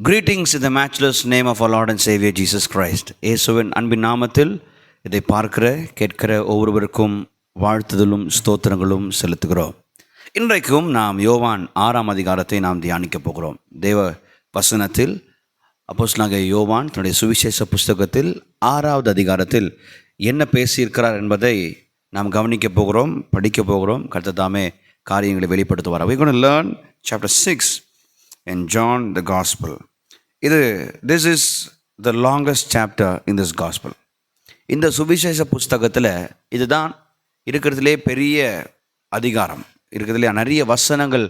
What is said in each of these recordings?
Greetings in the matchless name of our Lord and Savior Jesus Christ. இயேசுவின் அன்பின் நாமத்தில் இதை பார்க்கிற கேட்கிற ஒவ்வொருவருக்கும் வாழ்த்துதலும் ஸ்தோத்திரங்களும் செலுத்துகிறோம். இன்றைக்கும் நாம் யோவான் 6ஆம் அதிகாரத்தை நாம் தியானிக்க போகிறோம். தேவ வசனத்தில் அப்போஸ்தலனாகிய யோவான் தன்னுடைய சுவிசேஷ புஸ்தகத்தில் 6வது அதிகாரத்தில் என்ன பேசியிருக்கிறார் என்பதை நாம் கவனிக்க போகிறோம், படிக்க போகிறோம். கர்த்தர் தாமே காரியங்களை வெளிப்படுத்துவார். We're going to learn chapter 6 in John the Gospel. This is the longest chapter in this Gospel. இந்த சுவிசேஷ புஸ்தகத்தில் இதுதான் இருக்கிறதுலே பெரிய அதிகாரம், இருக்கிறதுலே நிறைய வசனங்கள்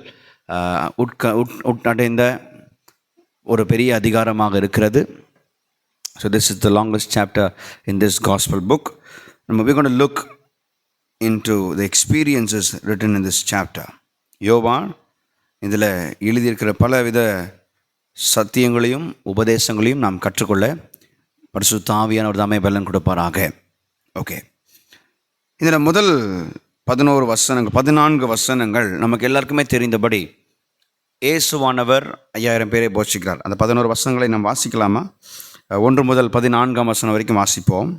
உட்கடைந்த ஒரு பெரிய அதிகாரமாக இருக்கிறது. So this is the longest chapter in this Gospel book. We're going to look into the experiences written in this chapter. யோவான் இதில் எழுதியிருக்கிற பலவித சத்தியங்களையும் உபதேசங்களையும் நாம் கற்றுக்கொள்ள பரிசுத்த ஆவியானவர் தாமே பலன் கொடுப்பாராக. ஓகே, இதில் முதல் 14 வசனங்கள் நமக்கு எல்லாருக்குமே தெரிந்தபடி இயேசுவானவர் 5000 பேரை போஷிக்கிறார். அந்த 11 வசனங்களை நாம் வாசிக்கலாமா? 1 முதல் 14 வசனம் வரைக்கும் வாசிப்போம்.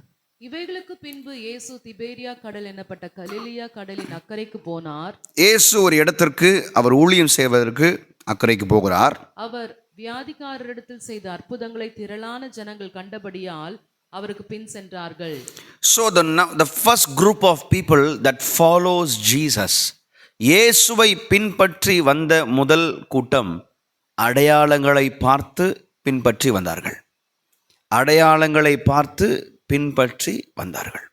இவைகளுக்கு பின்பு இயேசு திபேரியா கடல் எனப்பட்ட கலிலியா கடலின் அக்கறைக்கு போனார். இயேசு ஒரு இடத்திற்கு அவர் ஊழியம் செய்வதற்கு அக்கறைக்கு போகிறார். அவர் வியாதிக்காரரிடத்தில் செய்த அற்புதங்களை திரளான ஜனங்கள் கண்டபடியால் அவருக்கு பின் சென்றார்கள். So the first group of people that follows Jesus, இயேசுவை பின்பற்றி வந்த முதல் கூட்டம் அடையாளங்களை பார்த்து பின்பற்றி வந்தார்கள். அடையாளங்களை பார்த்து பின்பற்றி வந்தார்கள்.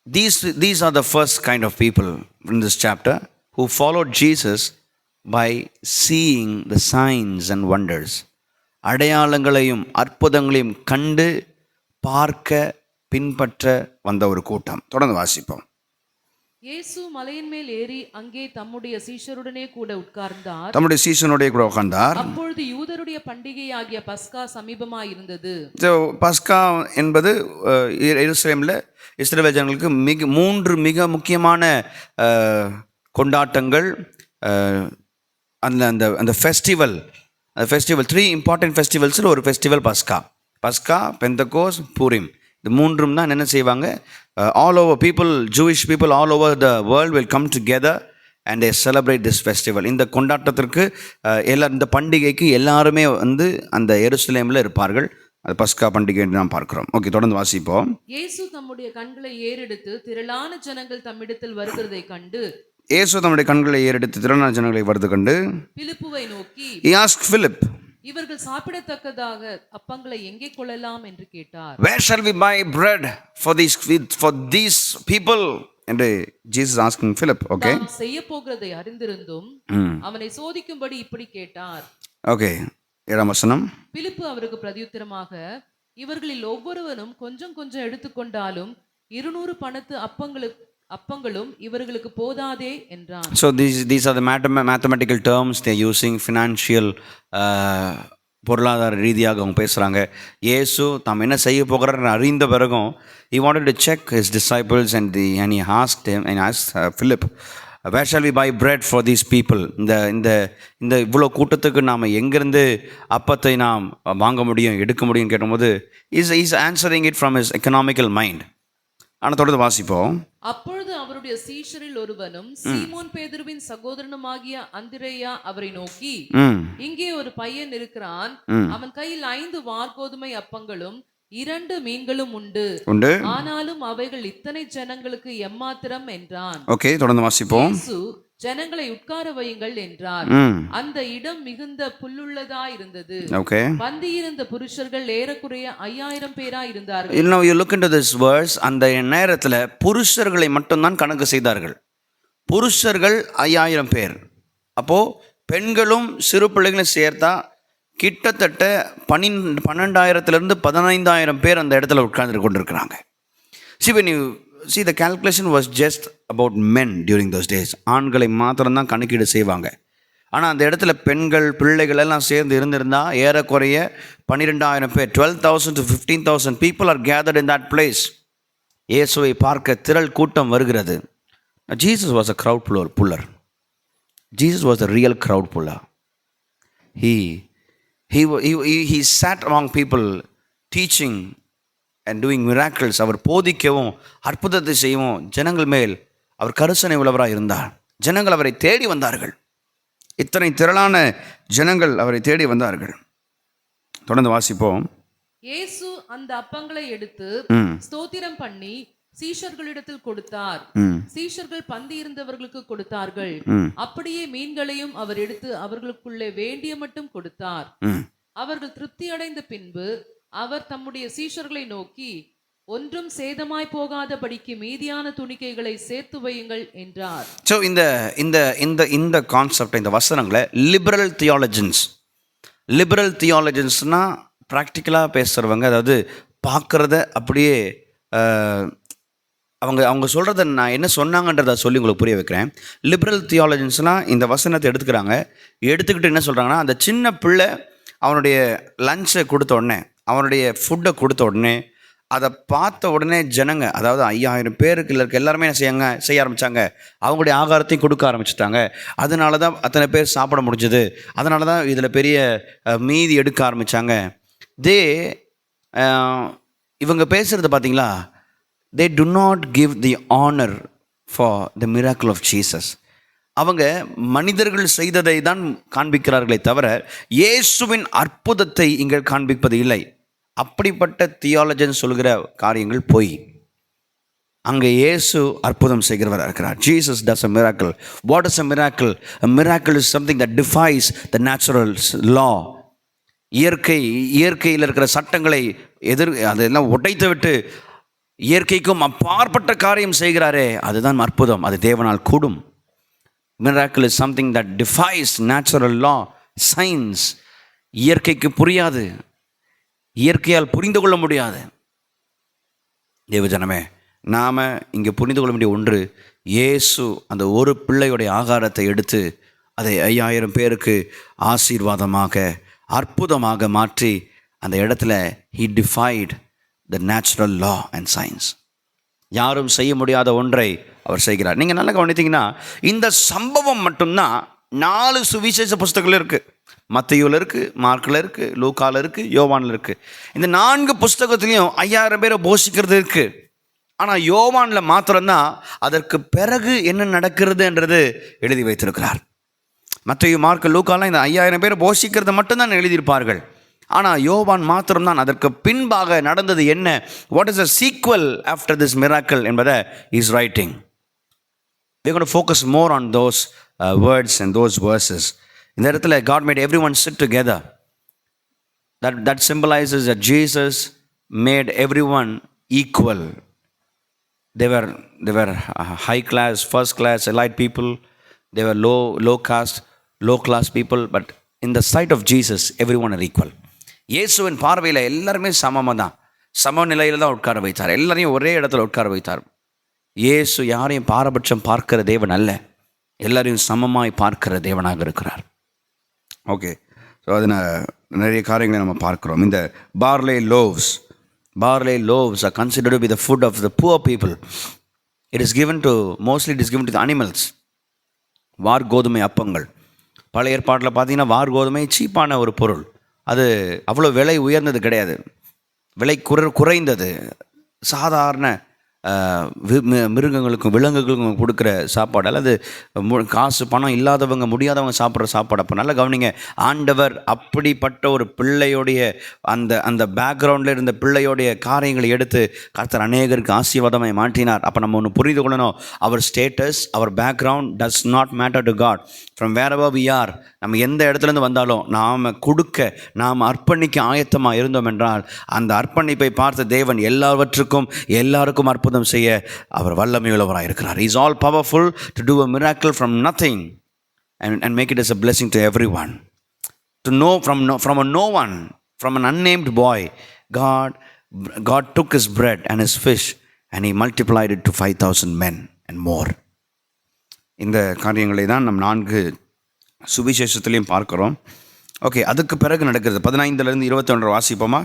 These are the first kind of people in this chapter who followed Jesus by seeing the signs and wonders. அடையாளங்களையும் அற்புதங்களையும் கண்டு பார்க்க பின்பற்ற வந்த ஒரு கூட்டம். தொடர்ந்து வாசிப்போம். இயேசு மலையின் மேல் ஏறி அங்கே தம்முடைய சீஷருடனே கூட உட்கார்ந்தார். அப்பொழுது யூதருடைய பண்டிகையாகிய பஸ்கா சமீபமாய் இருந்தது. பஸ்கா என்பது எருசலேமில் இஸ்ரவேல் ஜனங்களுக்கு மிக முக்கியமான கொண்டாட்டங்கள். அந்த ஃபெஸ்டிவல் 3 இம்பார்ட்டன்ட் ஃபெஸ்டிவல்ஸில் ஒரு ஃபெஸ்டிவல் பஸ்கா, பெந்தகோஸ், பூரிம். இந்த மூன்றும் தான் என்ன செய்வாங்க, all over people, Jewish people all over the world will come together and they celebrate this festival. இந்த கொண்டாட்டத்திற்கு இந்த பண்டிகைக்கு எல்லாருமே அந்த எருசலேமில் இருப்பார்கள். அது பஸ்கா பண்டிகை என்று நாம் பார்க்கிறோம். ஓகே, தொடர்ந்து வாசிப்போம். இயேசு தம்முடைய கண்களை ஏறெடுத்து திரளான ஜனங்கள் தம்மிடத்தில் வருகிறதை கண்டு பிலிப்புவை நோக்கி he asked Philip, இவர்கள் சாப்பிடத்தக்கதாக அப்பங்களை எங்கே கொள்ளலாம் என்று கேட்டார். Where shall we buy bread for these people? And Jesus asking Philip. Okay, தாம் செய்ய போகிறதை அறிந்திருந்தும் அவனை சோதிக்கும்படி இப்படி கேட்டார். Okay, 7ஆம் வசனம். பிலிப்பு அவருக்கு பிரதியுத்தரமாக, இவர்களில் ஒவ்வொருவனும் கொஞ்சம் கொஞ்சம் எடுத்துக்கொண்டாலும் 200 பணத்து அப்பங்களும் இவர்களுக்கு போதாதே என்றான். So these are the mathematical terms they are using, financial பொருளாதார ரீதியாக அவங்க பேசுகிறாங்க. இயேசு தாம் என்ன செய்ய போகிறார் அறிந்த பிறகும் he wanted to check his disciples and he asked Philip, where shall we buy bread for these people? இந்த இவ்வளோ கூட்டத்துக்கு நாம் எங்கேருந்து அப்பத்தை நாம் வாங்க முடியும், எடுக்க முடியும்னு கேட்டும்போது he's answering it from his economical mind. ஆனால் தொடர்ந்து வாசிப்போம். அப்பொழுது அவருடைய சீஷரில் ஒருவனும் சீமோன் பேதுருவின் சகோதரனுமாகிய அந்திரேயா அவரை நோக்கி, இங்கே ஒரு பையன் இருக்கிறான், அவன் கையில் 5 வார்கோதுமை அப்பங்களும் 2 மீன்களும் உண்டு, ஆனாலும் அவைகள் இத்தனை ஜனங்களுக்கு எம்மாத்திரம் என்றான். ஓகே, தொடர்ந்து வாசிப்போம். ஜனங்களை உட்கார வையுங்கள் என்றார். அந்த இடம் மிகுந்த புல்லுள்ளதா இருந்தது. பந்தியிருந்த புருஷர்கள் ஏறக்குறைய 5000 பேரா இருந்தார்கள். Now you look into this verse, அந்த நேரத்தில் புருஷர்களை மட்டும்தான் கணக்கு செய்தார்கள். புருஷர்கள் 5000 பேர். அப்போ பெண்களும் சிறு பிள்ளைகளும் சேர்த்தா கிட்டத்தட்ட 12,000 15,000 பேர் அந்த இடத்துல உட்கார்ந்து கொண்டிருக்கிறாங்க. See, the calculation was just about men during those days. ஆண்களை மாத்திரம்தான் கணக்கீடு செய்வாங்க. ஆனால் அந்த இடத்துல பெண்கள் பிள்ளைகள் எல்லாம் சேர்ந்து இருந்திருந்தா ஏறக்குறைய 12,000 பேர், 12,000 to 15,000 people are gathered in that place. இயேசுவை பார்க்க திரள் கூட்டம் வருகிறது. Jesus was a crowd puller. Jesus was a real crowd puller. He he sat among people teaching and doing miracles. அவர் போதிக்கவும் அற்புதத்தை செய்யவும் ஜனங்கள் மேல் அவர் கருசனை உள்ளவராக இருந்தார். ஜனங்கள் அவரை தேடி வந்தார்கள். இத்தனை திரளான ஜனங்கள் அவரை தேடி வந்தார்கள். தொடர்ந்து வாசிப்போம். இயேசு அந்த அப்பங்களை எடுத்து ஸ்தோத்திரம் பண்ணி சீஷர்களிடத்தில் கொடுத்தார். சீஷர்கள் பந்தி இருந்தவர்களுக்கு கொடுத்தார்கள். அப்படியே மீன்களையும் அவர் எடுத்து அவர்களுக்குள்ளே வேண்டிய மட்டும் கொடுத்தார். அவர்கள் திருப்தி அடைந்த பின்பு அவர் தம்முடைய சீஷர்களை நோக்கி, ஒன்றும் சேதமாய் போகாதபடிக்கு மீதியான துணிக்கைகளை சேர்த்து வையுங்கள் என்றார். ஸோ இந்த கான்செப்ட், இந்த வசனங்களை லிபரல் தியாலஜன்ஸ்னா ப்ராக்டிக்கலாக பேசுகிறவங்க, அதாவது பார்க்குறத அப்படியே அவங்க சொல்கிறத நான் என்ன சொன்னாங்கன்றதை சொல்லி உங்களுக்கு புரிய வைக்கிறேன். லிபரல் தியாலஜன்ஸ்லாம் இந்த வசனத்தை எடுத்துக்கிட்டு என்ன சொல்கிறாங்கன்னா, அந்த சின்ன பிள்ளை அவனுடைய லஞ்சை கொடுத்த உடனே, அவனுடைய ஃபுட்டை கொடுத்த உடனே, அதை பார்த்த உடனே ஜனங்க, அதாவது 5000 பேருக்கு இருக்க எல்லாருமே செய்ய ஆரம்பித்தாங்க. அவங்களுடைய ஆகாரத்தையும் கொடுக்க ஆரம்பிச்சிட்டாங்க. அதனால தான் அத்தனை பேர் சாப்பிட முடிஞ்சது. அதனால தான் இதில் பெரிய மீதி எடுக்க ஆரம்பித்தாங்க. இவங்க பேசுகிறது பார்த்தீங்களா, they do not give the honor for the miracle of Jesus. அவங்க மனிதர்கள் செய்ததை தான் காண்பிக்கிறார்களே தவிர இயேசுவின் அற்புதத்தை இங்கே காண்பிப்பது இல்லை. அப்படிப்பட்ட தியாலஜன் சொல்கிற காரியங்கள் பொய். அங்கே இயேசு அற்புதம் செய்கிறவராக இருக்கிறார். Jesus does a miracle. What is a miracle? A miracle is something that defies the natural law. இயற்கையில் இருக்கிற சட்டங்களை அதெல்லாம் உடைத்து விட்டு இயற்கைக்கும் அப்பாற்பட்ட காரியம் செய்கிறாரே, அதுதான் அற்புதம். அது தேவனால் கூடும். Miracle is something that defies natural law, science. இயற்கைக்கு புரியாது, இயற்கையால் புரிந்து கொள்ள முடியாது. தேவஜனமே, நாம் இங்கே புரிந்து கொள்ள வேண்டிய ஒன்று, இயேசு அந்த ஒரு பிள்ளையுடைய ஆகாரத்தை எடுத்து அதை 5000 பேருக்கு ஆசீர்வாதமாக அற்புதமாக மாற்றி அந்த இடத்துல he defied the natural law and science. யாரும் செய்ய முடியாத ஒன்றை அவர் செய்கிறார். நீங்கள் நல்லா கவனித்தீங்கன்னா, இந்த சம்பவம் மட்டும்தான் 4 சுவிசேஷ புஸ்தகங்கள் இருக்குது. மத்தேயுவில் இருக்குது, மார்க்கில் இருக்குது, லூக்காவில் இருக்குது, யோவானில் இருக்குது. இந்த 4 புஸ்தகத்துலேயும் 5000 பேரை போஷிக்கிறது இருக்குது. ஆனால் யோவானில் மாத்திரம்தான் அதற்கு பிறகு என்ன நடக்கிறதுன்றது எழுதி வைத்திருக்கிறார். மத்தேயு, மார்க்கு, லூக்காலாம் இந்த 5000 பேரை போஷிக்கிறது மட்டும்தான் எழுதியிருப்பார்கள். ஆனால் யோவான் மாத்திரம்தான் அதற்கு பின்பாக நடந்தது என்ன, what is the sequel after this miracle என்பதை is writing. we are going to focus more on those words and those verses. இந்த இடத்துல God made everyone sit together. That symbolizes that Jesus made everyone equal. They were high class, first class, elite people. They were low caste, low class people. But in the sight of Jesus, everyone are equal. இயேசுவின் பார்வையில் எல்லாருமே சமநிலையில் தான் உட்கார வைத்தார். எல்லாரையும் ஒரே இடத்துல உட்கார வைத்தார். இயேசு யாரையும் பாரபட்சம் பார்க்கிற தேவன் அல்ல, எல்லாரையும் சமமாய் பார்க்கிற தேவனாக இருக்கிறார். ஓகே, ஸோ அது நிறைய காரியங்களை நம்ம பார்க்குறோம். இந்த barley loaves are considered to be the food of the poor people. It is given to the animals. வார்கோதுமை அப்பங்கள், பழைய ஏற்பாட்டில் பார்த்தீங்கன்னா வார்கோதுமை சீப்பான ஒரு பொருள். அது அவ்வளோ விலை உயர்ந்தது கிடையாது, விலை குறைந்தது. சாதாரண மிருகங்களுக்கும் விலங்குகளுக்கும் கொடுக்குற சாப்பாடு, அல்லது காசு பணம் இல்லாதவங்க முடியாதவங்க சாப்பிட்ற சாப்பாடு. அப்போ நல்லா கவனிங்க, ஆண்டவர் அப்படிப்பட்ட ஒரு பிள்ளையோடைய அந்த பேக்ரவுண்டில் இருந்த பிள்ளையோடைய காரியங்களை எடுத்து கர்த்தர் அநேகருக்கு ஆசீர்வாதமாய் மாற்றினார். அப்போ நம்ம ஒன்று புரிந்து கொள்ளணும், அவர் ஸ்டேட்டஸ், அவர் background does not matter to God. From wherever we are, நம்ம எந்த இடத்துலேருந்து வந்தாலும் நாம் அர்ப்பணிக்க ஆயத்தமாக இருந்தோம் என்றால் அந்த அர்ப்பணிப்பை பார்த்த தேவன் எல்லாருக்கும் அற்புதம் செய்ய அவர் வல்லமையுள்ளவராக இருக்கிறார். He is all powerful to do a miracle from nothing and make it as a blessing to everyone. To know from a no one, from an unnamed boy, God took his bread and his fish and he multiplied it to 5,000 men and more. இந்த காரியங்களை தான் நம் 4 சுவிசேஷத்திலையும் பார்க்கிறோம். Okay, அதுக்கு பிறகு நடக்கிறது 15 21 வாசிப்போமா?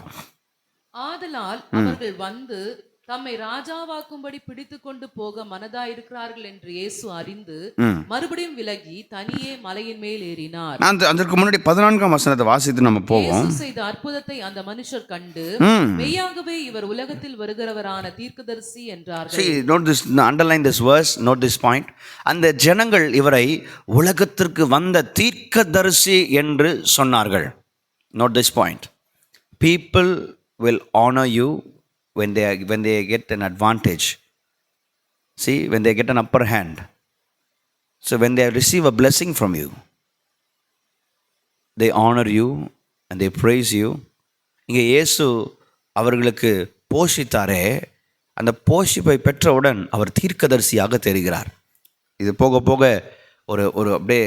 ஆதலால் அவர்கள் வந்து தம்மை ராஜாவாக்கும்படி பிடித்து கொண்டு போக மனதாயிருக்கிறார்கள் என்று இயேசு அறிந்து மறுபடியும் விலகி தனியே மலையின் மேல் ஏறினார். அதற்கு முன்னாடி 14ஆம் வசனத்தை வாசித்து நம்ம போவோம். இயேசு செய்த அற்புதத்தை அந்த மனுஷர் கண்டு மெய்யாகவே இவர் உலகத்தில் வருகிறவரான தீர்க்கதரிசி என்றார்கள். See, note this, underline this verse, note this point. அந்த ஜனங்கள் இவரை உலகத்திற்கு வந்த தீர்க்கதரிசி என்று சொன்னார்கள். Note this point. People will honor you when they get an advantage. See, when they get an upper hand. So when they receive a blessing from you, they honor you and they praise you. இங்கே இயேசு அவர்களுக்கு போஷித்தாரே, அந்த போஷிப்பை பெற்றவுடன் அவர் தீர்க்கதரிசியாக தெரிகிறார். இது போக போக ஒரு அப்படியே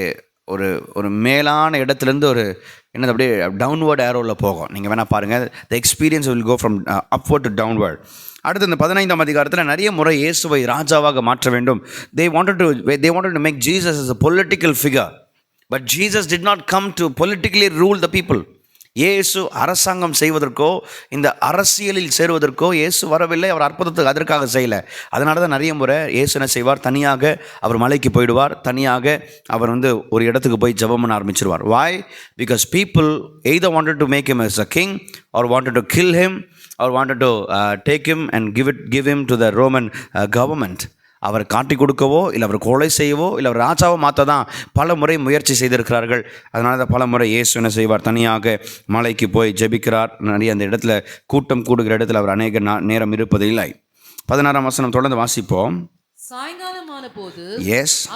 ஒரு மேலான இடத்துலேருந்து என்னது அப்படியே டவுன்வர்ட் ஏரோவில் போகும். நீங்கள் வேணால் பாருங்கள், the experience will go from upward to downward. அடுத்து இந்த 15ஆம் அதிகாரத்தில் நிறைய முறை இயேசுவை ராஜாவாக மாற்ற வேண்டும். they wanted to make Jesus as a political figure, but Jesus did not come to politically rule the people. இயேசு அரசாங்கம் செய்வதற்கோ இந்த அரசியலில் சேருவதற்கோ இயேசு வரவில்லை. அவர் அற்புதத்துக்கு அதற்காக செய்யலை. அதனால தான் நிறைய முறை இயேசு என்ன செய்வார், தனியாக அவர் மலைக்கு போயிடுவார். தனியாக அவர் ஒரு இடத்துக்கு போய் ஜெபம் பண்ண ஆரம்பிச்சிருவார். Why? Because people either wanted to make him as a king or wanted to kill him or wanted to take him and give him to the Roman government. அவர் காட்டி கொடுக்கவோ இல்லை அவர் கொலை செய்யவோ இல்லை அவர் ராஜாவோ மாற்ற தான் பல முறை முயற்சி செய்திருக்கிறார்கள். அதனால தான் பல முறை இயேசு என்ன செய்வார், தனியாக மலைக்கு போய் ஜெபிக்கிறார். நிறைய அந்த இடத்துல கூட்டம் கூடுகிற இடத்துல அவர் அநேக நேரம் இருப்பதில்லை. 16ஆம் வசனம் தொடர்ந்து வாசிப்போம். சாயங்காலமான போது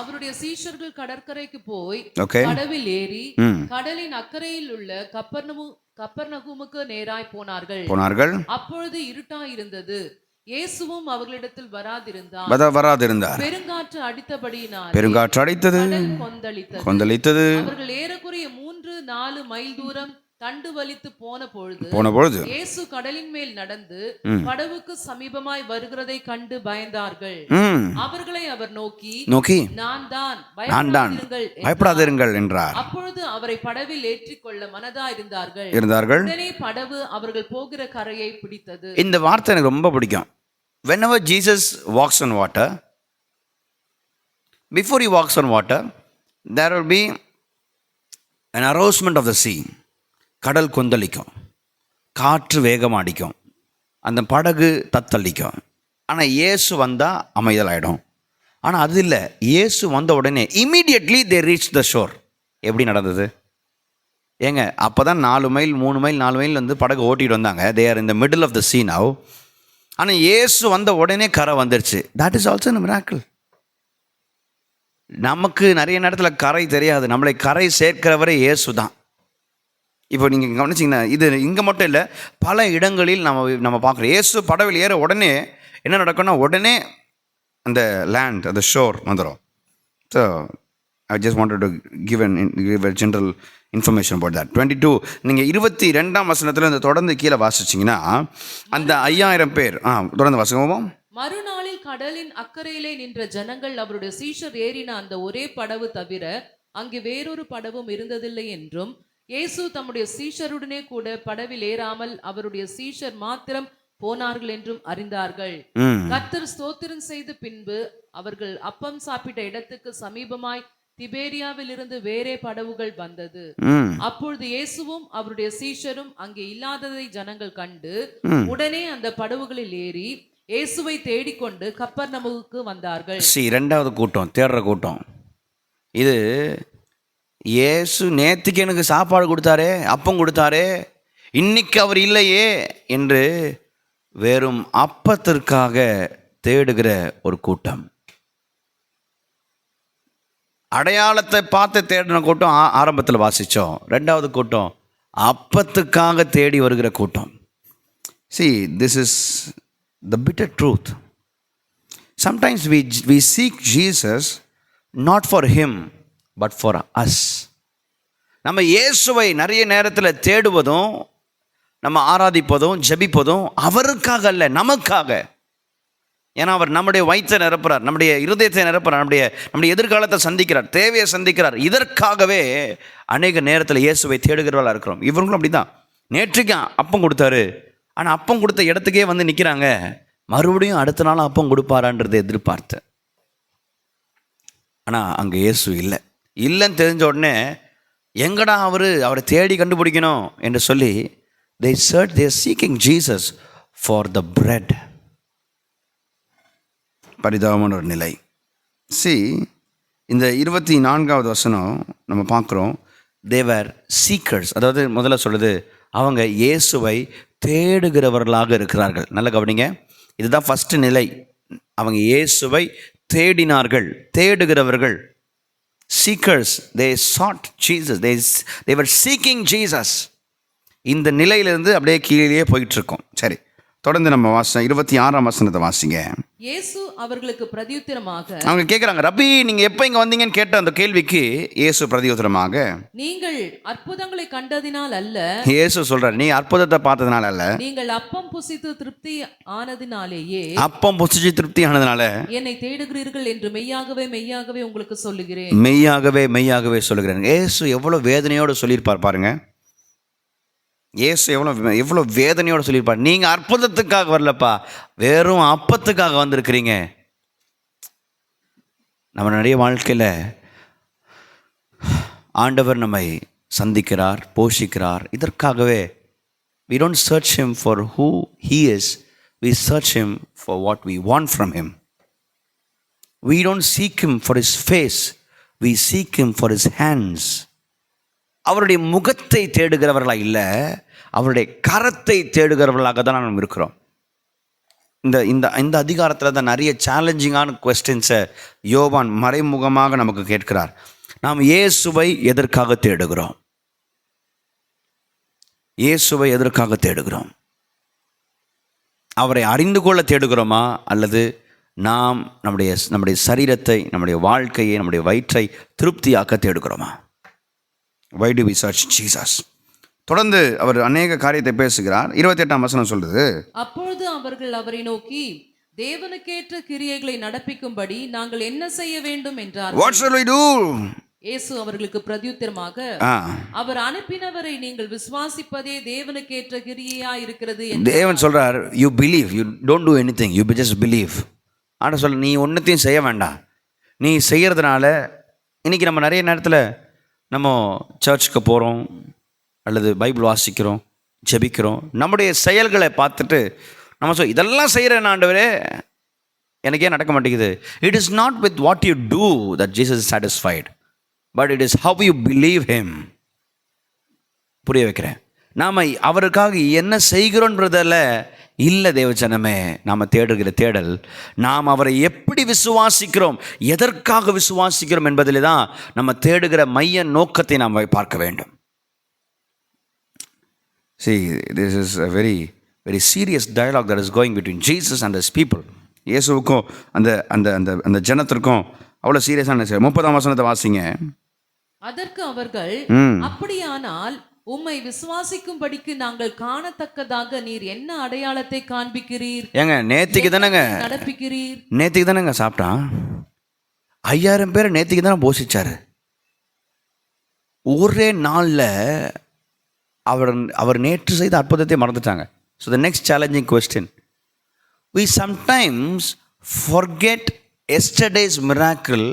அவருடைய சீஷர்கள் கடற்கரைக்கு போய் கடவில் ஏறி கடலின் அக்கறையில் உள்ள கப்பர்நகூமுக்கு நேராய் போனார்கள். அப்பொழுது இருட்டாய் இருந்தது. இயேசுவும் அவர்களிடத்தில் வராதிருந்தார். பெருங்காற்று அடித்தது, கொந்தளித்தது. அவர்கள் ஏறக்குறைய 3-4 மைல் தூரம் தண்டு வலித்து போன பொழுது இயேசு கடலின் மேல் நடந்து படவுக்கு சமீபமாய் வருகிறதை கண்டு பயந்தார்கள். அவர்களை அவர் நோக்கி நான் தான், பயப்படாதிருங்கள் என்றார். அப்பொழுது அவரை படவில் ஏற்றிக்கொள்ள மனதாயிருந்தார்கள். உடனே படவு அவர்கள் போகிற கரையை பிடித்தது. இந்த வார்த்தை எனக்கு ரொம்ப பிடிக்கும். Whenever Jesus walks on water, before he walks on water, there will be an arousement of the sea. கடல் கொந்தளிக்கும், காற்று வேகம் அடிக்கும், அந்த படகு தத்தளிக்கும். ஆனால் இயேசு வந்தால் அமைதல் ஆகிடும். ஆனால் அது இல்லை, இயேசு வந்த உடனே immediately they reached the shore. எப்படி நடந்தது ஏங்க? அப்போ தான் 4 மைல் 3 மைல் 4 மைல் படகு ஓட்டிகிட்டு வந்தாங்க. they are in the middle of the sea now. ஆனால் இயேசு வந்த உடனே கரை வந்துடுச்சு. that is also a miracle. நமக்கு நிறைய நேரத்தில் கரை தெரியாது. நம்மளை கரை சேர்க்கிறவரே இயேசு தான். இப்போ நீங்கள் கவனிச்சிங்கன்னா இது இங்கே மட்டும் இல்லை, பல இடங்களில் நம்ம பார்க்குறோம். இயேசு படவில் ஏற உடனே என்ன நடக்கும்னா உடனே அந்த லேண்ட், அந்த ஷோர் வந்துடும். So I just wanted to give a general information about that. 22 நீங்கள் 22ஆம் வசனத்தில் இந்த தொடர்ந்து கீழே வாசிச்சிங்கன்னா அந்த 5000 பேர் தொடர்ந்து வாசிக்குவோம். மறுநாளில் கடலின் அக்கறையிலே நின்ற ஜனங்கள் அவருடைய சீஷர் ஏறின அந்த ஒரே படவு தவிர அங்கே வேறொரு படவும் இருந்ததில்லை என்றும், இயேசு தம்முடைய சீஷருடனே கூட படவில் ஏறாமல் அவருடைய சீஷர் மாத்திரம் போனார்கள் என்றும் அறிந்தார்கள். கர்த்தர் ஸ்தோத்திரம் செய்த பின்பு அவர்கள் அப்பம் சாப்பிட்ட இடத்துக்கு சமீபமாய் திபேரியாவில் இருந்து வேறே படவுகள் வந்தது. அப்பொழுது இயேசுவும் அவருடைய சீஷரும் அங்கே இல்லாததை ஜனங்கள் கண்டு உடனே அந்த படவுகளில் ஏறி இயேசுவை தேடிக்கொண்டு கப்பர்நகூமுக்கு வந்தார்கள். இரண்டாவது கூட்டம், தேடுற கூட்டம் இது. இயேசு நேற்றுக்கு எனக்கு சாப்பாடு கொடுத்தாரே, அப்பம் கொடுத்தாரே, இன்னைக்கு அவர் இல்லையே என்று வெறும் அப்பத்திற்காக தேடுகிற ஒரு கூட்டம். அடையாளத்தை பார்த்து தேடின கூட்டம் ஆரம்பத்தில் வாசித்தோம். ரெண்டாவது கூட்டம் அப்பத்துக்காக தேடி வருகிற கூட்டம். See, this is the bitter truth. Sometimes we seek Jesus not for him but for us. நம்ம இயேசுவை நிறைய நேரத்தில் தேடுவதும் நம்ம ஆராதிப்பதும் ஜெபிப்பதும் அவருக்காக அல்ல, நமக்காக. ஏன்னா அவர் நம்முடைய வயிற்றை நிரப்புறார், நம்முடைய இருதயத்தை நிரப்புறார், நம்முடைய எதிர்காலத்தை சந்திக்கிறார், தேவையை சந்திக்கிறார். இதற்காகவே அநேக நேரத்தில் இயேசுவை தேடுகிறவர்களாக இருக்கிறோம். இவங்களும் அப்படி தான். நேற்றுக்கு அப்பம் கொடுத்தாரு, ஆனால் அப்பம் கொடுத்த இடத்துக்கே வந்து நிற்கிறாங்க. மறுபடியும் அடுத்த நாள் அப்பம் கொடுப்பாரான்றதை எதிர்பார்த்தேன். ஆனால் அங்கே இயேசு இல்லைன்னு தெரிஞ்ச உடனே எங்கடா அவரை தேடி கண்டுபிடிக்கணும் என்று சொல்லி they are seeking Jesus for the bread. பரிதாபமான ஒரு நிலை. இந்த 24வது வசனம் நம்ம பார்க்குறோம், they were seekers. அதாவது முதல்ல சொல்லுது, அவங்க இயேசுவை தேடுகிறவர்களாக இருக்கிறார்கள். நல்ல கவனிங்க, இதுதான் ஃபஸ்ட்டு நிலை. அவங்க இயேசுவை தேடினார்கள், தேடுகிறவர்கள். seekers, they sought Jesus, they were seeking Jesus. இந்த நிலையிலிருந்து அப்படியே கீழே போயிட்டு இருக்கோம். சரி, தொடர்ந்து நம்ம 26ஆம் வசனத்தை வாசிங்க. இயேசு அவர்களுக்கு பிரதியுத்தரமாக, அவங்க கேட்குறாங்க, ரப்பி நீங்கள் எப்போ இங்கே வந்தீங்கன்னு கேட்ட அந்த கேள்விக்கு இயேசு பிரதியுத்தரமாக, நீங்கள் அற்புதங்களை கண்டதினால் அல்ல, இயேசு சொல்றாரு, நீ அற்புதத்தை பார்த்ததுனால அல்ல, நீங்கள் அப்பம் புசித்து திருப்தி ஆனதினாலேயே, அப்பம் புசிச்சு திருப்தி ஆனதுனால என்னை தேடுகிறீர்கள் என்று மெய்யாகவே மெய்யாகவே உங்களுக்கு சொல்லுகிறேன். மெய்யாகவே மெய்யாகவே சொல்லுகிறேன். இயேசு எவ்வளோ வேதனையோடு சொல்லியிருப்பார் பாருங்க. இயேசு எவ்வளோ வேதனையோடு சொல்லியிருப்பார். நீங்கள் அற்புதத்துக்காக வரலப்பா, வெறும் அப்பத்துக்காக வந்திருக்கிறீங்க. நம்ம நிறைய வாழ்க்கையில் ஆண்டவர் நம்மை சந்திக்கிறார், போஷிக்கிறார். இதற்காகவே we don't search him for who he is, we search him for what we want from him. We don't seek him for his face, we seek him for his hands. அவருடைய முகத்தை தேடுகிறவர்களாக இல்லை, அவருடைய கரத்தை தேடுகிறவர்களாக தான் நாம் இருக்கிறோம். இந்த இந்த இந்த அதிகாரத்தில் தான் நிறைய சேலஞ்சிங்கான கொஸ்டின்ஸை யோவான் மறைமுகமாக நமக்கு கேட்கிறார். நாம் இயேசுவை எதற்காக தேடுகிறோம்? இயேசுவை எதற்காக தேடுகிறோம்? அவரை அறிந்து கொள்ள தேடுகிறோமா, அல்லது நாம் நம்முடைய சரீரத்தை, நம்முடைய வாழ்க்கையை, நம்முடைய வயிற்றை திருப்தியாக்க தேடுகிறோமா? Why do we search Jesus? தொடர்ந்து அவர் அநேக காரியத்தை பேசுகிறார். 28ஆம் வசனம் சொல்லுது, அப்பொழுது அவர்கள் அவரை நோக்கி, தேவனுக்கேற்ற கிரியைகளை நடப்பிக்கும்படி நாங்கள் என்ன செய்ய வேண்டும் என்றார். What shall we do? இயேசு அவர்களுக்கு பிரதியுத்தரமாக, அவர் அனுப்பினவரை நீங்கள் விசுவாசிப்பதே தேவனுக்கேற்ற கிரியையா இருக்கிறது. தேவன் சொல்றார், you believe, you don't do anything, you just believe. ஆனா சொல்ல, நீ ஒன்றுத்தையும் செய்ய வேண்டாம். நீ செய்யறதுனால இன்னைக்கு நம்ம நிறைய நேரத்தில் நம்ம சர்ச்சுக்கு போகிறோம், அல்லது பைபிள் வாசிக்கிறோம், ஜெபிக்கிறோம். நம்முடைய செயல்களை பார்த்துட்டு நம்ம இதெல்லாம் செய்கிறேன் ஆண்டவரே, எனக்கு ஏன் நடக்க மாட்டேங்குது? It is not with what you do that Jesus is satisfied, but it is how you believe him. புரிய வைக்கிறேன். நாம் அவருக்காக என்ன செய்கிறோன்றதில் இல்லை தேவஜனமே, நாம் தேடுகிற தேடல், நாம் அவரை எப்படி விசுவாசிக்கிறோம், எதற்காக விசுவாசிக்கிறோம் என்பதில் தான் நம்ம தேடுகிற மைய நோக்கத்தை நாம் பார்க்க வேண்டும். See, this is a very very serious dialogue that is going between Jesus and his people. இயேசுவுக்கும் அந்த அந்த அந்த அந்த ஜனத்திற்கும் அவ்வளோ சீரியஸான 30ஆம் வசனத்தை வாசிங்க. அதற்கு அவர்கள், அப்படியானால் உம்மை விசுவாசிக்கும்படிக்கு நாங்கள் காணத்தக்கதாக நீர் என்ன அடையாளத்தை காண்பிக்கிறீர்? ஏங்க நேத்திக்கு தானேங்க சாப்பிட்டான். 5000 பேர் நேத்திக்கு தானே போஷிச்சாரு. ஒரே நாளில் அவர் நேற்று செய்த அற்புதத்தை மறந்துட்டாங்க. So the next challenging question, we sometimes forget yesterday's miracle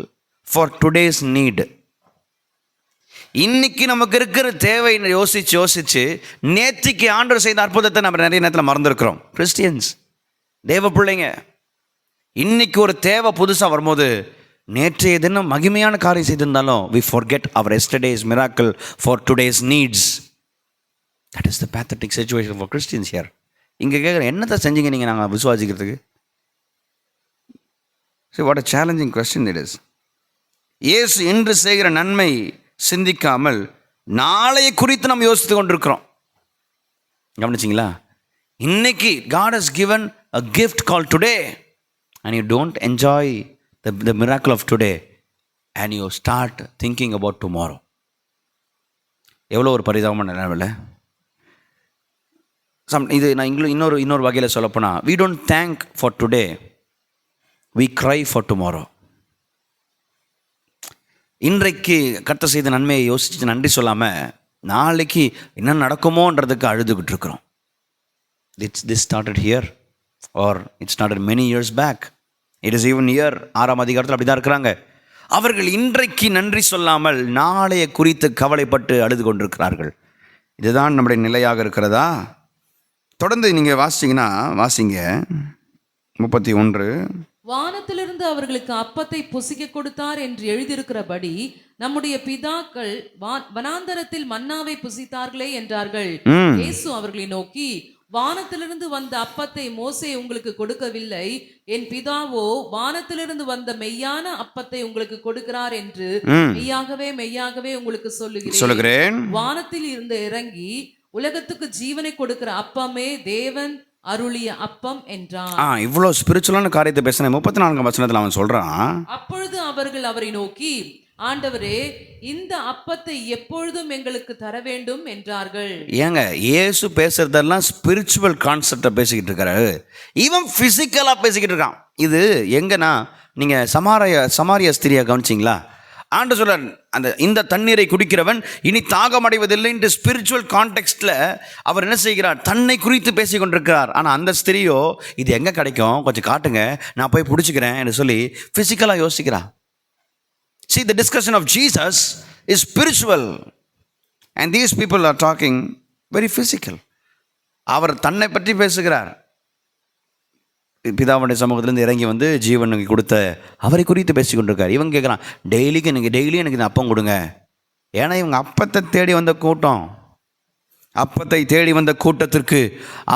for today's need. இன்னைக்கு நமக்கு இருக்கிற தேவை யோசிச்சு நேத்திக்கு ஆண்டவர் செய்த அற்புதத்தை நம்ம நிறைய நேரத்தில் மறந்துருக்கிறோம். கிறிஸ்டியன்ஸ், தேவ பிள்ளைங்க, இன்னைக்கு ஒரு தேவை புதுசாக வரும்போது நேற்றைய தினம் மகிமையான காரியம் செய்திருந்தாலும் we forget our yesterday's miracle for today's needs. That is the pathetic situation for Christians here. இங்கே கேட்குற, என்னத்தை செஞ்சீங்க நீங்கள் நாங்கள் விசுவாசிக்கிறதுக்கு? See what a challenging question it is. இயேசு இன்று செய்கிற நன்மை சிந்திக்காமல் நாளைய குறித்து நம்ம யோசித்து கொண்டிருக்கிறோம். கவனிச்சிங்களா? இன்னைக்கு God has given a gift called today and you don't enjoy the miracle of today and you start thinking about tomorrow. எவ்வளோ ஒரு பரிதாபமான நிலைமையில் இது நான் இன்னொரு வகையில் சொல்லப்போனால், we don't thank for today, we cry for tomorrow. இன்றைக்கு கர்த்தர் செய்த நன்மையை யோசித்து நன்றி சொல்லாமல் நாளைக்கு என்ன நடக்குமோன்றதுக்கு அழுதுகிட்டு இருக்கிறோம். This started here. Or it's not many years back, it is even year 6ஆம் அதிகாரத்தில் அப்படி தான் இருக்கிறாங்க. அவர்கள் இன்றைக்கு நன்றி சொல்லாமல் நாளைய குறித்து கவலைப்பட்டு அழுது கொண்டிருக்கிறார்கள். இதுதான் நம்முடைய நிலையாக இருக்கிறதா? தொடர்ந்து நீங்கள் வாசிங்க 31. வானத்திலிருந்து அவர்களுக்கு அப்பத்தை புசிக்க கொடுத்தார் என்று எழுதியிருக்கிறபடி நம்முடைய பிதாக்கள் வனாந்தரத்தில் மன்னாவை புசித்தார்களே என்றார்கள். இயேசு அவர்களை நோக்கி, வானத்திலிருந்து வந்த அப்பத்தை மோசே உங்களுக்கு கொடுக்கவில்லை, என் பிதாவோ வானத்திலிருந்து வந்த மெய்யான அப்பத்தை உங்களுக்கு கொடுக்கிறார் என்று மெய்யாகவே மெய்யாகவே உங்களுக்கு சொல்லுகிறேன். வானத்தில் இருந்து இறங்கி உலகத்துக்கு ஜீவனை கொடுக்கிற அப்பமே தேவன் அருளிய அப்பம் என்றான். இவ்வளவு ஸ்பிரிச்சுவலான காரியத்தை பேசின 34ஆம் வசனத்தில் அவன் சொல்றான், அப்பொழுது அவர்கள் அவரை நோக்கி, ஆண்டவரே, இந்த அப்பத்தை எப்பொழுதும் எங்களுக்கு தர வேண்டும் என்றார்கள். ஏங்க, இயேசு பேசுறதெல்லாம் ஸ்பிரிச்சுவல் கான்செப்டை பேசிக்கிட்டு இருக்காரு, ஈவன் பிசிக்கலா பேசிக்கிட்டு இருக்கான். இது எங்கன்னா நீங்க சமாரிய ஸ்திரியை கவனிச்சிங்களா? ஆண்டு சொல்ற இந்த தண்ணீரை குடிக்கிறவன் இனி தாகம் அடைவதில்லை என்று ஸ்பிரிச்சுவல் கான்டெக்ஸ்ட்ல அவர் என்ன செய்கிறார்? தன்னை குறித்து பேசி கொண்டிருக்கிறார். ஆனால் அந்த ஸ்திரியோ இது எங்கே கிடைக்கும், கொஞ்சம் காட்டுங்க, நான் போய் பிடிச்சிக்கிறேன் என்று சொல்லி பிசிக்கலாக யோசிக்கிறார். See, the discussion of Jesus is spiritual and these people are talking very physical. அவர் தன்னை பற்றி பேசுகிறார். பிதாவுடைய சமூகத்திலேருந்து இறங்கி வந்து ஜீவனுக்கு கொடுத்த அவரை குறித்து பேசி கொண்டிருக்கார். இவங்க கேட்குறான், டெய்லியும் எனக்கு இந்த அப்பம் கொடுங்க. ஏன்னா இவங்க அப்பத்தை தேடி வந்த கூட்டம். அப்பத்தை தேடி வந்த கூட்டத்திற்கு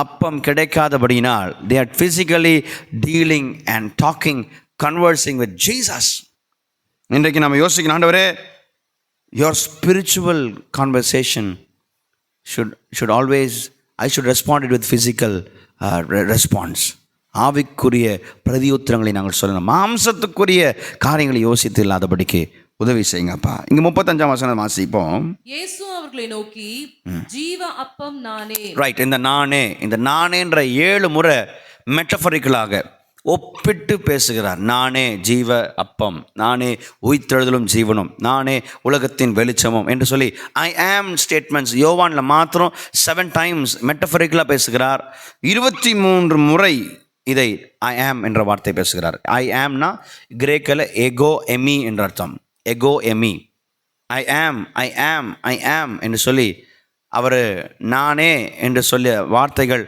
அப்பம் கிடைக்காதபடியினால் they are physically dealing and talking, conversing with Jesus. இன்றைக்கு நம்ம யோசிக்கணும், ஆண்டவரே, your spiritual conversation should always, I should respond it with physical response. ஆவிக்குரிய பிரதியுத்தரங்களை நாங்கள் சொல்லணும், மாம்சத்துக்குரிய காரியங்களை யோசித்து இல்லாதபடிக்கு உதவி செய்யுங்கப்பா. இங்க 35ஆம் வசனம் வாசிப்போம். இயேசு அவர்களை நோக்கி, ஜீவ அப்பம் நானே. ரைட், இந்த நானேன்ற 7 முறை மெட்டபரிக்கலாக ஒப்பிட்டு பேசுகிறார். நானே ஜீவ அப்பம், நானே உயிர்த்தெழுதலும் ஜீவனும், நானே உலகத்தின் வெளிச்சமும் என்று சொல்லி ஐ ஆம் ஸ்டேட்மெண்ட்ஸ் யோவானில் மாத்திரம் 7 times மெட்டபரிக்கலாக பேசுகிறார். 23 முறை இதை ஐ ஆம் என்ற வார்த்தை பேசுகிறார். ஐ ஆம்னா கிரேக்கில் எகோ எமி என்ற அர்த்தம். எகோ எமி, ஐ ஆம் ஐ ஆம் ஐ ஆம் என்று சொல்லி அவர் நானே என்று சொல்லிய வார்த்தைகள்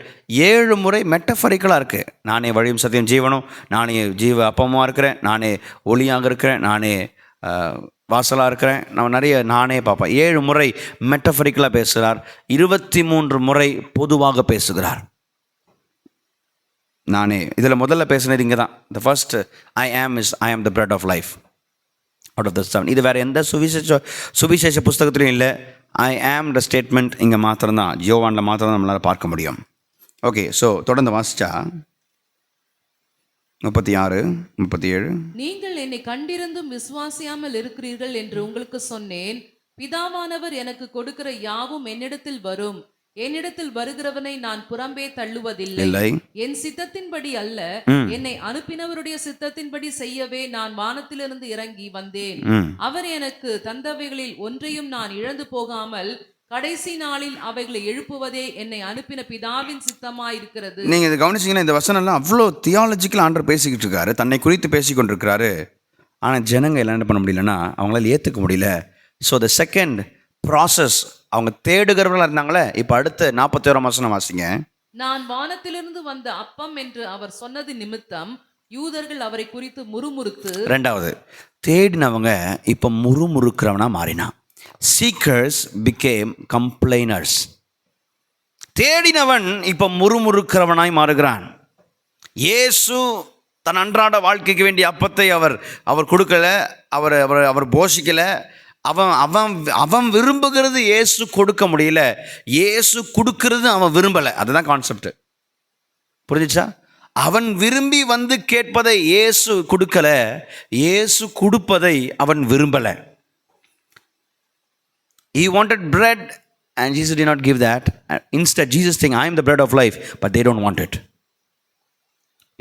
7 முறை மெட்டபரிக்கலாக இருக்குது. நானே வழியும் சத்தியம் ஜீவனும், நானே ஜீவ அப்பமாக இருக்கிறேன், நானே ஒளியாக இருக்கிறேன், நானே வாசலாக இருக்கிறேன், நான் நிறைய நானே பார்ப்பேன். 7 முறை மெட்டபரிக்கலாக பேசுகிறார். 23 முறை பொதுவாக பேசுகிறார். நானே இதில் முதல்ல பேசுனது இங்கே தான். த ஃபர்ஸ்ட் ஐ ஆம் is I am the bread of life out of the 7. இது வேறு எந்த சுவிசேஷ புஸ்தகத்துலையும் இல்லை. ஐ ஆம் த ஸ்டேட்மெண்ட் இங்கே மாத்திரம்தான், யோவானில் மாத்திரம் நம்மளால் பார்க்க முடியும். ஓகே, ஸோ தொடர்ந்து வாசிச்சா 36, 37. நீங்கள் என்னை கண்டிருந்தும் விசுவாசியாமல் இருக்கிறீர்கள் என்று உங்களுக்கு சொன்னேன். பிதாவானவர் எனக்கு கொடுக்கிற யாவும் என்னிடத்தில் வரும், என்னிடத்தில் வருகிறவனை நான் புறம்பே தள்ளுவதில்லை. என் சித்தத்தின்படி அல்ல, என்னை அனுப்பினவருடைய சித்தத்தின்படி செய்யவே நான் வானத்திலிருந்து இறங்கி வந்தேன். அவர் எனக்கு தந்தவைகளில் ஒன்றையும் நான் இழந்து போகாமல் கடைசி நாளில் அவைகளை எழுப்புவதே என்னை அனுப்பின பிதாவின் சித்தமாயிருக்கிறது. நீங்க இதை கவனிச்சீங்கன்னா இந்த வசனம்லாம் அவ்வளோ தியாலஜிக்கல் ஆண்டவர் பேசிக்கிட்டு இருக்காரு, தன்னை குறித்து பேசி கொண்டிருக்கிறாரு. ஆனால் ஜனங்க எல்லாம் என்ன பண்ண முடியலன்னா அவங்களால ஏற்றுக்க முடியல. ஸோ த செகண்ட் ப்ராசஸ், அவங்க தேடுகிறவர்களாக இருந்தாங்களே. இப்போ அடுத்த 41ஆம் வசனம் வாசிங்க. நான் வானத்திலிருந்து வந்த அப்பம் என்று அவர் சொன்னது நிமித்தம் யூதர்கள் அவரை குறித்து முறுமுறுத்து. ரெண்டாவது, தேடினவங்க இப்போ முறுமுறுக்கிறவனா மாறினான். Seekers became complainers. தேடினவன் இப்போ முறுமுறுக்கிறவனாய் மாறுகிறான். இயேசு தன் அன்றாட வாழ்க்கைக்கு வேண்டிய அப்பத்தை அவர் கொடுக்கல, அவர் போஷிக்கல. அவன் விரும்புகிறது இயேசு கொடுக்க முடியல, இயேசு கொடுக்கிறது அவன் விரும்பலை. அதுதான் கான்செப்ட், புரிஞ்சுச்சா? அவன் விரும்பி வந்து கேட்பதை இயேசு கொடுக்கல, இயேசு கொடுப்பதை அவன் விரும்பலை. He wanted bread and Jesus did not give that. Instead Jesus saying, I am the bread of life, but they don't want it.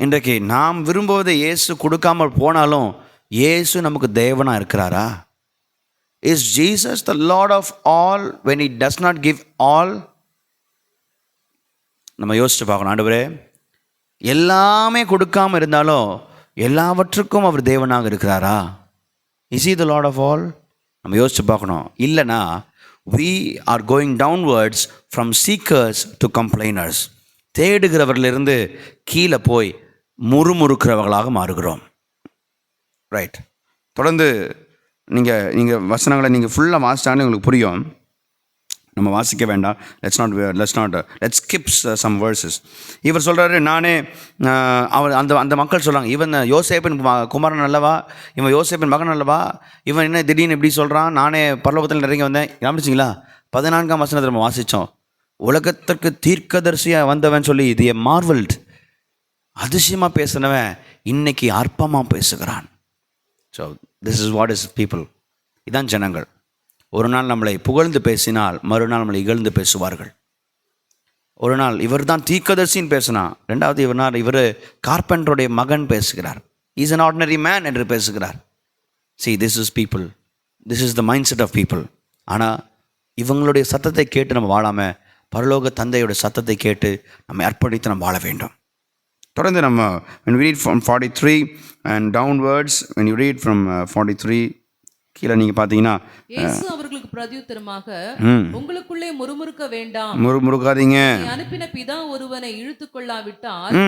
இன்றைக்கு நாம் விரும்புவதை இயேசு கொடுக்காமல் போனாலும் இயேசு நமக்கு தேவனா இருக்கிறாரா? Is Jesus the Lord of all when he does not give all? நம்ம யோசிச்சு பார்க்கணும். ஆண்டவரே, எல்லாமே கொடுக்காம இருந்தாலும் எல்லாவற்றுக்கும் அவர் தேவனாக இருக்கிறாரா? Is he the Lord of all? நம்ம யோசிச்சு பார்க்கணும். இல்லைனா we are going downwards from seekers to complainers. தேடுகிறவர்களிருந்து கீழே போய் முறுமுறுக்கிறவர்களாக மாறுகிறோம். ரைட். தொடர்ந்து நீங்கள் வசனங்களை நீங்கள் ஃபுல்லாக வாசித்தாலே உங்களுக்கு புரியும். நம்ம வாசிக்க வேண்டாம். Let's skips some verses. இவர் சொல்கிறாரு, நானே அவர் அந்த மக்கள் சொல்கிறாங்க, இவன் யோசேப்பின் குமாரன் அல்லவா, இவன் யோசேப்பின் மகன் அல்லவா, இவன் என்ன திடீர்னு எப்படி சொல்கிறான், நானே பரலோகத்தில் இறங்கி வந்தேன். கவனிச்சிங்களா? 14ஆம் வசனத்தில் நம்ம வாசித்தோம், உலகத்திற்கு தீர்க்கதரிசியாக வந்தவன் சொல்லி இது மார்வல்ட், அதிசயமாக பேசினவன் இன்னைக்கு அற்பமாக பேசுகிறான். So this is what is people. இதான் ஜனங்கள். ஒரு நாள் நம்மளை புகழ்ந்து பேசினால் மறுநாள் நம்மளை இகழ்ந்து பேசுவார்கள். ஒரு நாள் இவர் தான் தீர்க்கதரிசின்னு பேசினா, ரெண்டாவது இவர் கார்பெண்டருடைய மகன் பேசுகிறார், இஸ் an ordinary மேன் என்று பேசுகிறார். See, this is people, this is the mindset of people. ஆனால் இவங்களுடைய சத்தத்தை கேட்டு நம்ம வாழாமல் பரலோக தந்தையோட சத்தத்தை கேட்டு நம்ம அர்ப்பணித்து நம்ம வாழ வேண்டும். தொடர்ந்து நம்ம when we read from 43 and downwards, when you read from 43 கீழே நீங்கள் பார்த்தீங்கன்னா, இயேசு அவர்களுக்கு பிரதியுத்தரமாக, உங்களுக்குள்ளே முறுமுறுக்க வேண்டாம், முறுமுறுக்காதீங்க, அனுப்பின பிதா ஒருவனை இழுத்து கொள்ளாவிட்டால்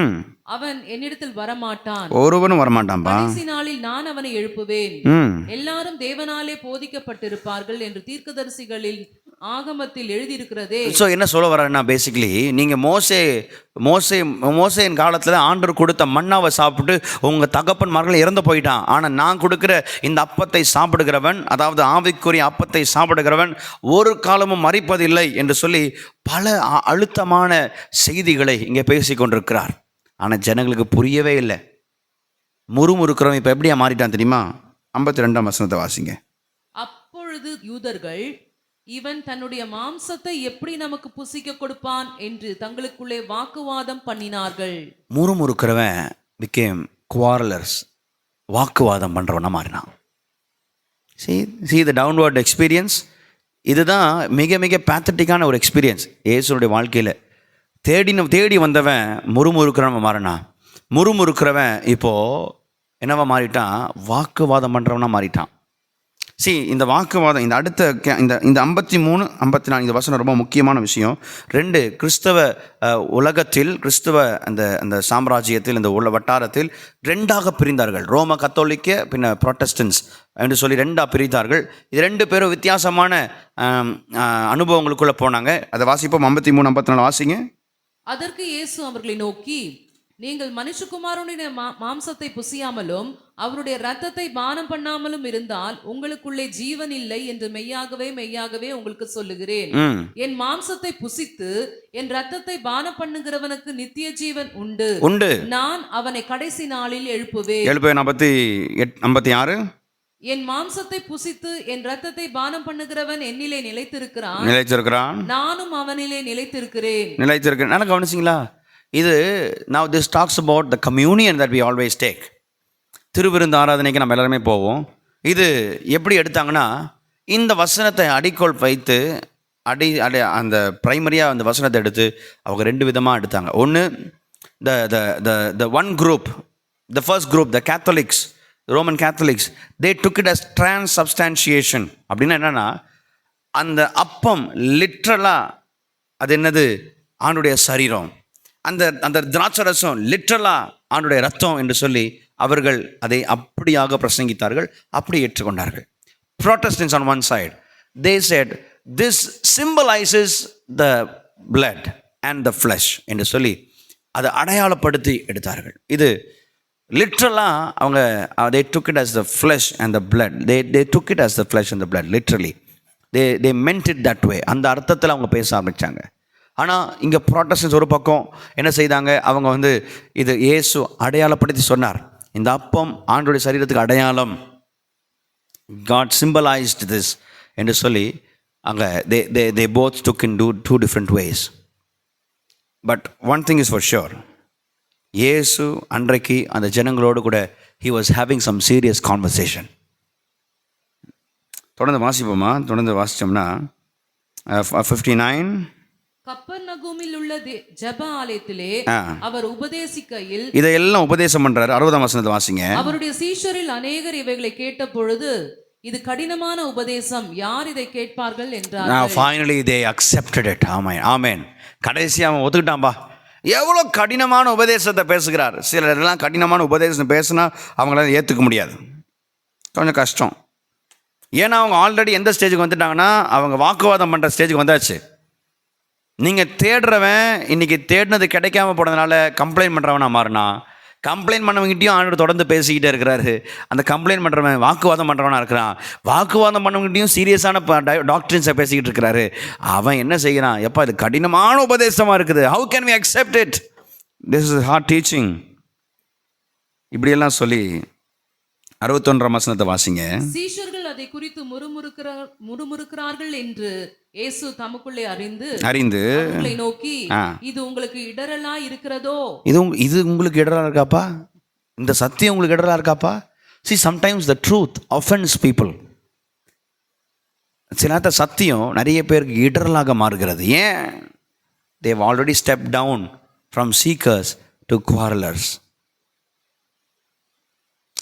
அவன் என்னிடத்தில் வரமாட்டான், ஒருவனும் வரமாட்டான்பா. கடைசி நாளில் நான் அவனை எழுப்புவேன், எல்லாரும் தேவனாலே போதிக்கப்பட்டிருப்பார்கள் என்று தீர்க்கதரிசிகளில் ஆகமத்தில் எழுதியிருக்கிறதே. ஸோ என்ன சொல்ல வரேன்னா, பேசிக்கலி நீங்கள் மோசேயின் காலத்தில் ஆண்டவர் கொடுத்த மன்னாவை சாப்பிட்டு உங்கள் தகப்பன்மார்கள் இறந்து போயிட்டான். ஆனால் நான் கொடுக்குற இந்த அப்பத்தை சாப்பிடுகிறவன், அதாவது ஆவிக்குரிய அப்பத்தை சாப்பிடுகிறவன் ஒரு காலமும் மறிப்பதில்லை என்று சொல்லி பல அழுத்தமான செய்திகளை இங்கே பேசி கொண்டிருக்கிறார். ஆனால் ஜனங்களுக்கு புரியவே இல்லை. முறுமுறுக்கிறவன் இப்போ எப்படியா மாறிட்டான் தெரியுமா? 52ஆம் வசனத்தை வாசிங்க. அப்பொழுது யூதர்கள், இவன் தன்னுடைய மாம்சத்தை எப்படி நமக்கு புசிக்க கொடுப்பான் என்று தங்களுக்குள்ளே வாக்குவாதம் பண்ணினார்கள். முறுமுறுக்கிறவன் became quarrelers, வாக்குவாதம் பண்றவனா மாறினான். see the downward experience. இதுதான் மிக மிக பேத்தட்டிக்கான ஒரு எக்ஸ்பீரியன்ஸ் இயேசுடைய வாழ்க்கையில். தேடி வந்தவன் முறுமுறுக்கிறவன் மாறினான். முறுமுறுக்கிறவன் இப்போ என்னவா மாறிட்டான்? வாக்குவாதம் பண்றவனா மாறிட்டான். இந்த வாக்குவாதம், இந்த அடுத்த இந்த 53, 54 இந்த வசனம் ரொம்ப முக்கியமான விஷயம். 2 கிறிஸ்தவ உலகத்தில், கிறிஸ்தவ அந்த சாம்ராஜ்யத்தில், இந்த உள்ள வட்டாரத்தில் 2ஆக பிரிந்தார்கள். ரோம கத்தோலிக்க பின்ன புரோட்டஸ்டன்ஸ் என்று சொல்லி 2ஆக பிரித்தார்கள். இது 2 பேரும் வித்தியாசமான அனுபவங்களுக்குள்ளே போனாங்க. அதை வாசிப்போம். 53, 54 வாசிங்க. அதற்கு இயேசு அவர்களை நோக்கி, நீங்கள் மனுஷகுமாரனுடைய மாம்சத்தை புசியாமலும் அவருடைய இரத்தத்தை பானம் பண்ணாமலும் இருந்தால் உங்களுக்குள்ளே ஜீவன் இல்லை என்று மெய்யாகவே உங்களுக்கு சொல்லுகிறேன். என் மாம்சத்தை புசித்து என் இரத்தத்தை பானம் பண்ணுகிறவனுக்கு நித்திய ஜீவன் உண்டு, நான் அவனை கடைசி நாளில் எழுப்புவேன். 56. என் மாம்சத்தை புசித்து என் இரத்தத்தை பானம் பண்ணுகிறவன் என்னிலே நிலைத்திருக்கிறான், நானும் அவனிலே நிலைத்திருக்கிறேன். நல்லா கவனிச்சிங்களா? இது now this talks about the communion that we always take. திருவிருந்து ஆராதனைக்கு நம்ம எல்லாருமே போவோம். இது எப்படி எடுத்தாங்கன்னா, இந்த வசனத்தை அடிக்கோள் வைத்து அந்த பிரைமரியாக அந்த வசனத்தை எடுத்து அவங்க 2 விதமாக எடுத்தாங்க. ஒன்று, the one group, the first group, the Catholics, the Roman Catholics, they took it as transubstantiation. அப்படின்னா என்னன்னா, அந்த அப்பம் லிட்ரலாக அது என்னது? ஆண்டுடைய சரீரம். அந்த திராட்சரசம் லிட்ரலாக ஆண்டுடைய ரத்தம் என்று சொல்லி அவர்கள் அதை அப்படியாக பிரசங்கித்தார்கள், அப்படி ஏற்றுக்கொண்டார்கள். Protestants on one side, they said this symbolizes the blood and the flesh என்று சொல்லி அதை அடையாளப்படுத்தி எடுத்தார்கள். இது லிட்ரலாக அவங்க they took it as the flesh and the blood. They took it as the flesh and the blood literally. They meant it that way. அந்த அர்த்தத்தில் அவங்க பேச ஆரம்பித்தாங்க. ஆனால் இங்கே ப்ராட்டஸ்டன்ஸ் ஒரு பக்கம் என்ன செய்தாங்க? அவங்க இது இயேசு அடையாளப்படுத்தி சொன்னார், இந்த அப்பம் ஆண்டோடைய சரீரத்துக்கு அடையாளம், God symbolized this என்று சொல்லி அங்கே they both took in two different ways. But one thing is for sure, இயேசு அன்றைக்கு அந்த ஜனங்களோடு கூட he was having some serious conversation. தொடர்ந்து வாசிப்போமா? தொடர்ந்து வாசித்தோம்னா 59 கப்பர்நகூமில் உள்ள ஜெப ஆலயத்திலே அவர் உபதேசிக்கையில், இதையெல்லாம் உபதேசம் பண்றாரு. 60ஆம் வசனத்தை வாசிங்க. அவருடைய சீஷரில் அநேகர் இவைகளை கேட்ட பொழுது, இது கடினமான உபதேசம், யார் இதை கேட்பார்கள் என்றார். Finally they accepted it. ஆமென், ஆமென். கடைசியா அவன் ஒத்துக்கிட்டான்பா. எவ்வளோ கடினமான உபதேசத்தை பேசுகிறார். சிலரெல்லாம் கடினமான உபதேசம் பேசுனா அவங்களால ஏற்றுக்க முடியாது, கொஞ்சம் கஷ்டம். ஏன்னா அவங்க ஆல்ரெடி எந்த ஸ்டேஜுக்கு வந்துட்டாங்கன்னா, அவங்க வாக்குவாதம் பண்ணுற ஸ்டேஜுக்கு வந்தாச்சு. நீங்கள் தேடுறவன் இன்றைக்கி தேடினது கிடைக்காம போனதுனால கம்ப்ளைண்ட் பண்ணுறவனா மாறினா, கம்ப்ளைண்ட் பண்ணவங்கிட்டையும் ஆண்டவர் தொடர்ந்து பேசிக்கிட்டே இருக்கிறாரு. அந்த கம்ப்ளைண்ட் பண்ணுறவன் வாக்குவாதம் பண்ணுறவனா இருக்கிறான். வாக்குவாதம் பண்ணவங்கிட்டையும் சீரியஸான டாக்டரின்ஸை பேசிக்கிட்டு இருக்கிறாரு. அவன் என்ன செய்கிறான்? எப்போ இது கடினமான உபதேசமாக இருக்குது, how can we accept it, this is hard teaching, இப்படியெல்லாம் சொல்லி 61ஆம் வசனத்தை வாசிங்க. சீஷர்கள் அதை குறித்து முறுமுறுக்கிறார்கள் என்று இயேசு தமக்குள்ளே அறிந்து அவர்களை நோக்கி, இது உங்களுக்கு இடரலா இருக்கிறதோ? இது உங்களுக்கு இடரலா இருக்காப்பா? இந்த சத்தியம் உங்களுக்கு இடரலா இருக்காப்பா? See, sometimes the truth offends people. சில நேரத்தில் சத்தியம் நிறைய பேருக்கு இடரலாக மாறுகிறது. ஏன்? they have already stepped down from seekers to quarrelers.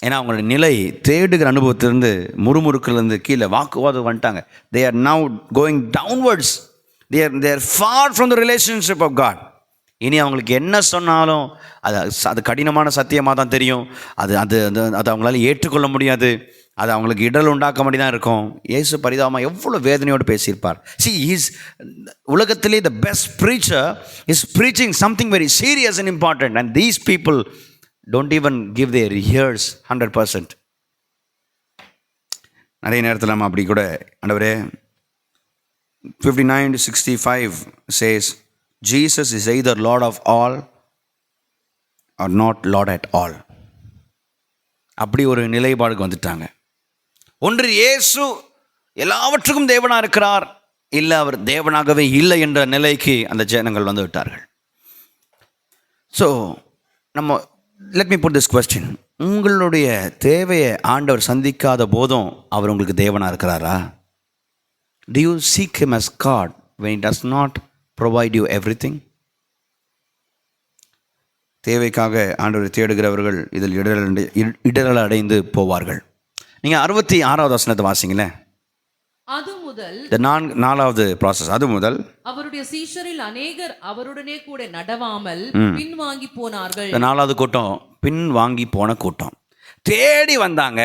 ஏன்னா அவங்களோட நிலை தேடுகிற அனுபவத்திலிருந்து முறுமுறுக்கிலிருந்து கீழே வாக்குவாதம் வந்துட்டாங்க. they are now going downwards. they are far from the relationship of God. இனி அவங்களுக்கு என்ன சொன்னாலும் அது கடினமான சத்தியமாக தான் தெரியும். அது அது அது அவங்களால ஏற்றுக்கொள்ள முடியாது. அது அவங்களுக்கு இடல் உண்டாக்க மாதிரி தான் இருக்கும். இயேசு பரிதாபமாக எவ்வளோ வேதனையோடு பேசியிருப்பார். See, he's உலகத்திலே the best preacher is preaching something very serious and important, and these people don't even give their ears 100%. நிறைய நேரத்தில் நம்ம அப்படி கூட, ஆண்டவரே 59-65 says Jesus is either Lord of all or not Lord at all. அப்படி ஒரு நிலைப்பாடுக்கு வந்துட்டாங்க. ஒன்று இயேசு எல்லாவற்றுக்கும் தேவனாக இருக்கிறார், இல்லை அவர் தேவனாகவே இல்லை என்ற நிலைக்கு அந்த ஜனங்கள் வந்து விட்டார்கள். ஸோ நம்ம let me put this question. உங்களுடைய தேவையை ஆண்டவர் சந்திக்காத போதும் அவர் உங்களுக்கு தேவனாக இருக்கிறாரா? Do you seek him as God when he does not provide you everything? தேவைக்காக ஆண்டவரை தேடுகிறவர்கள் இதில் இடரல் அடைந்து போவார்கள். நீங்கள் 66ஆவது வசனத்தை வாசிங்களேன். அது முதல், 4வது ப்ராசஸ், அது முதல் அவருடைய சீஷரில் அநேகர் அவருடனே கூட நடவாமல் பின்வாங்கி போனார்கள். 4வது கூட்டம் பின்வாங்கி போன கூட்டம். தேடி வந்தாங்க,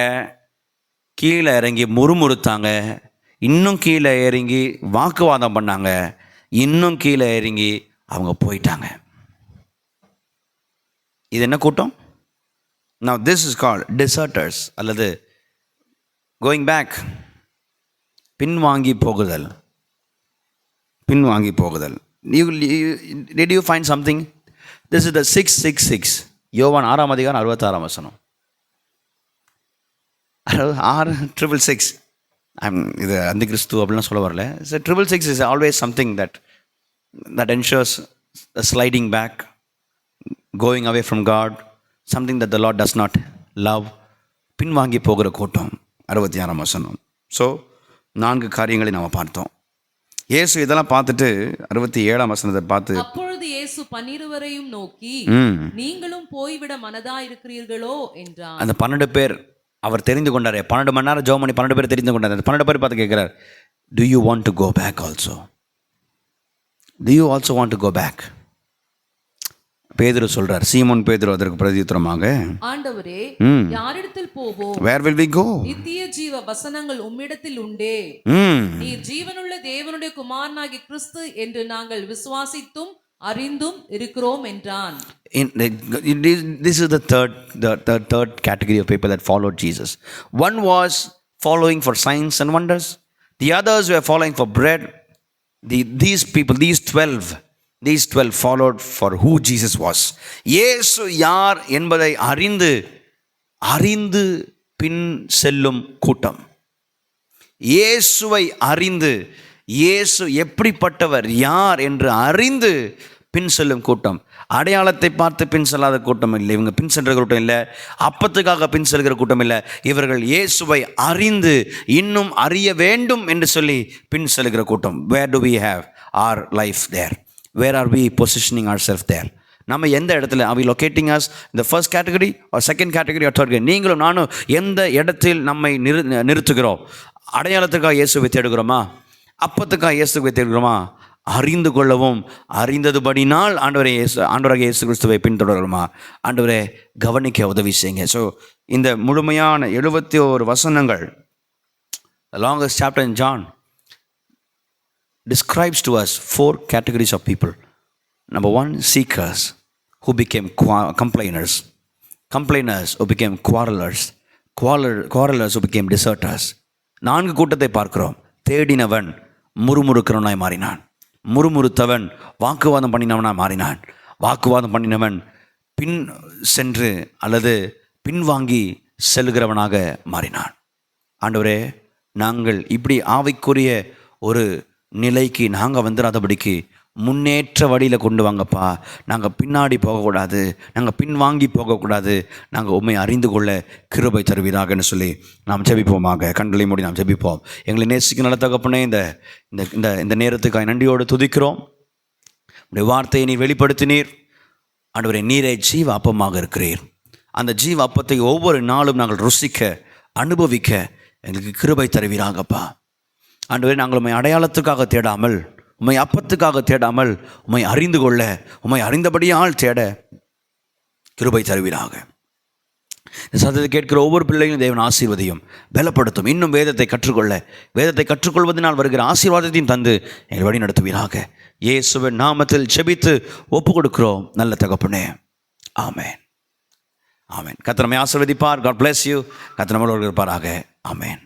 கீழே இறங்கி முறுமுறுத்தாங்க, இன்னும் கீழே இறங்கி வாக்குவாதம் பண்ணாங்க, இன்னும் கீழே இறங்கி அவங்க போயிட்டாங்க. இது என்ன கூட்டம்? Now this is called deserters அல்லது going back. பின்வாங்கி போகுதல், பின்வாங்கி போகுதல். Did you find something? This is the 666. யோவான் 6ஆம் அதிகாரம் 66ஆம் வசனம். 666. இது அந்த கிறிஸ்து அப்படிலாம் சொல்ல வரல. 666 is always something that ensures a sliding back, going away from God, something that the Lord does not love. பின்வாங்கி போகிற கூட்டம் 66ஆம் வசனம். ஸோ 4 காரியங்களை நாம் பார்த்தோம். இயேசு இதெல்லாம் பார்த்துட்டு 67ஆம் வசனத்தை பார்த்து, அப்பொழுது இயேசு 12 நோக்கி, நீங்களும் போய்விட மனதா இருக்கிறீர்களோ என்றார். அந்த 12 பேர் அவர் தெரிந்து கொண்டாரே, 12 மணி நேரம் ஜெபம் பண்ணி 12 பேர் தெரிந்து கொண்டார். அந்த 12 பேர் பார்த்து கேட்கிறார், do you want to go back also? Do you also want to go back? பேதுரு சொல்றார், சீமோன் பேதுரு அதற்கு பிரதியுத்தரமாக, ஆண்டவரே, யாரிடத்தில் போவோம்? Where will we go? நித்திய ஜீவ வசனங்கள் உம்மிடத்தில் உண்டே. நீர் ஜீவனுள்ள தேவனுடைய குமாரனாகிய கிறிஸ்து என்று நாங்கள் விசுவாசித்தும் அறிந்தும் இருக்கிறோம் என்றான். This is the third category of people that followed Jesus. One was following for signs and wonders. The others were following for bread. These people, these 12 followed for who Jesus was. இயேசு யார் என்பதை அறிந்து பின் செல்லும் கூட்டம். இயேசுவை அறிந்து, இயேசு எப்படிப்பட்டவர், யார் என்று அறிந்து பின் செல்லும் கூட்டம். அடையாளத்தை பார்த்து பின் செல்லாத கூட்டம் இல்லை. இவங்க பின் சென்ற கூட்டம் இல்லை. அப்பத்துக்காக பின் செல்கிற கூட்டம் இல்லை. இவர்கள் இயேசுவை அறிந்து இன்னும் அறிய வேண்டும் என்று சொல்லி பின் செல்கிற கூட்டம். Where do we have our life there? Where are we positioning our self there? நம்ம எந்த இடத்துல are we locating us in the first category or second category or third category? நீங்களும் நானும் எந்த இடத்தில் நம்மை நிறுத்துகிறோம்? அடையாளத்துக்காக இயேசுவை தேடுகிறோமா? அப்பத்துக்காக இயேசுவை தேடுகிறோமா? அறிந்து கொள்ளவும் அறிந்ததுபடினால் ஆண்டவராக இயேசு கிறிஸ்துவை பின்தொடருமா? ஆண்டவரே கவனிக்க உதவி செய்யுங்க. ஸோ இந்த முழுமையான 71 வசனங்கள், the longest chapter in John, describes to us 4 categories of people. Number 1, seekers who became complainers. Complainers who became quarrelers. Quarrelers who became deserters. 4 கூட்டத்தை பார்க்கிறோம். தேடினவன் முறுமுறுக்கிறவனாய் மாறினான். முறுமுறுத்தவன் வாக்குவாதம் பண்ணினவனாய் மாறினான். வாக்குவாதம் பண்ணினவன் பின் சென்று அல்லது பின்வாங்கி செல்கிறவனாக மாறினான். ஆண்டவரே, நாங்கள் இப்படி ஆவிக்குரிய ஒரு நிலைக்கு நாங்கள் வந்துடாதபடிக்கு முன்னேற்ற வழியில் கொண்டு வாங்கப்பா. நாங்கள் பின்னாடி போகக்கூடாது, நாங்கள் பின்வாங்கி போகக்கூடாது, நாங்கள் உண்மை அறிந்து கொள்ள கிருபை தருவீராகன்னு சொல்லி நாம் ஜெபிப்போமாக. கண்களை மூடி நாம் ஜெபிப்போம். எங்களை நேசிக்க நல்ல தகப்பனே, இந்த இந்த இந்த நேரத்துக்காக நன்றியோடு துதிக்கிறோம். உடைய வார்த்தையை நீர் வெளிப்படுத்தினீர். ஆண்டவரே, நீரே ஜீவ அப்பமாக இருக்கிறீர். அந்த ஜீவ அப்பத்தை ஒவ்வொரு நாளும் நாங்கள் ருசிக்க அனுபவிக்க எங்களுக்கு கிருபை தருவீராகப்பா. ஆண்டவரே, நாங்கள் உம்மை அடையாளத்துக்காக தேடாமல், உம்மை அப்பத்துக்காக தேடாமல், உம்மை அறிந்து கொள்ள, உம்மை அறிந்தபடியால் தேட கிருபை தருவீராக. இந்த சத்தத்தை கேட்கிற ஒவ்வொரு பிள்ளைகளும் தேவன் ஆசீர்வதியும், பலப்படுத்தும். இன்னும் வேதத்தை கற்றுக்கொள்ள, வேதத்தை கற்றுக்கொள்வதனால் வருகிற ஆசீர்வாதத்தையும் தந்து எங்களை வழி நடத்துவீராக. இயேசுவின் நாமத்தில் ஜெபித்து ஒப்பு கொடுக்கிறோம் நல்ல தகப்பனே. ஆமென், ஆமென். கர்த்தர் நம்மை ஆசீர்வதிப்பார். God bless you. கர்த்தர் நம்மளோடு இருப்பாராக. ஆமென்.